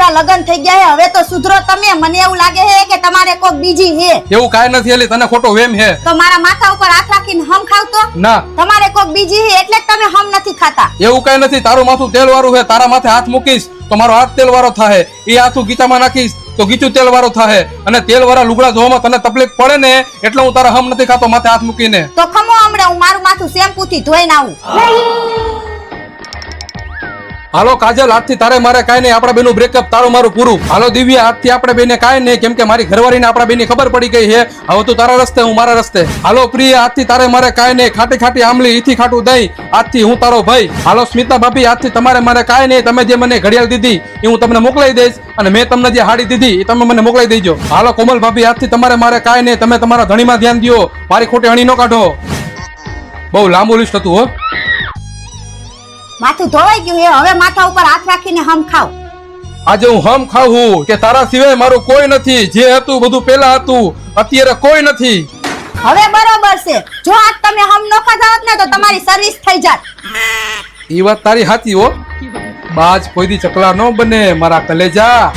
આપડા લગન થઈ ગયા હે, હવે તો સુધરો તમે. મને એવું લાગે હે કે તમારે કોક બીજી હે. એવું કાંઈ નથી એલી, તને ખોટો વેમ હે. તો મારા માથા ઉપર હાથ રાખીને હમ ખાવ તો? ના, તમારે કોક બીજી હે એટલે જ તમે હમ નથી ખાતા. એવું કાંઈ નથી. તારું માથું તેલ વાળું હે, તારા માથે હાથ મૂકીશ તો મારો હાથ તેલ વાળો થાય. એ હાથું ગીચામાં નાખીશ તો ગીચું તેલ વાળો થાય. અને તેલ વાળા લુગડા ધોવામાં તને તકલીફ પડે ને એટલે હું તારા હમ નથી ખાતો માથે હાથ મૂકીને. તો ખમો હમણાં હું મારું માથું શેમ્પૂ થી ધોઈને આવું. હાલો કાજલ, આજથી તારે મારે કાંઈ નહીં, આપણા બેનું બ્રેકઅપ, તારું મારું પૂરું. હાલો દિવ્યા, આજથી આપણે બેને કાંઈ નહીં, કેમ કે મારી ઘરવાળીને આપણા બેની ખબર પડી ગઈ છે. હવે તું તારા રસ્તે, હું મારા રસ્તે. હાલો પ્રિયા, આજથી તારે મારે કાંઈ નહીં, ખાટી ખાટી આમલી, ઈથી ખાટું દહીં, આજથી હું તારો ભાઈ. હાલો સ્મિતા ભાભી, આજથી તમારે મારે કાંઈ નહીં, તમે જે મને ઘડિયાળ દીધી એ હું તમને મોકલાઈ દઈશ, અને મેં તમને જે હાડી દીધી એ તમે મને મોકલાઈ દેજો. હાલો કોમલ ભાભી, આજથી તમારે મારે કાંઈ નહીં, તમે તમારા ધણીમાં ધ્યાન દો, મારી ખોટી હણી ન કાઢો. બહુ લાંબુ લિસ્ટ હતું હો. માથું ધોવાઈ ગયું હે, હવે માથા ઉપર હાથ રાખીને હમ ખાવ. આજે હું હમ ખાવું કે તારા સિવાય મારું કોઈ નથી. જે હતું બધું પેલા હતું, અત્યારે કોઈ નથી. હવે બરોબર છે. જો આજ તમે હમ નો ખાધા હોત ને તો તમારી સર્વિસ થઈ જાત. એ વાત તારી સાચી હો. બાજ કોઈ દી ચકલા ન બને મારા કલેજા.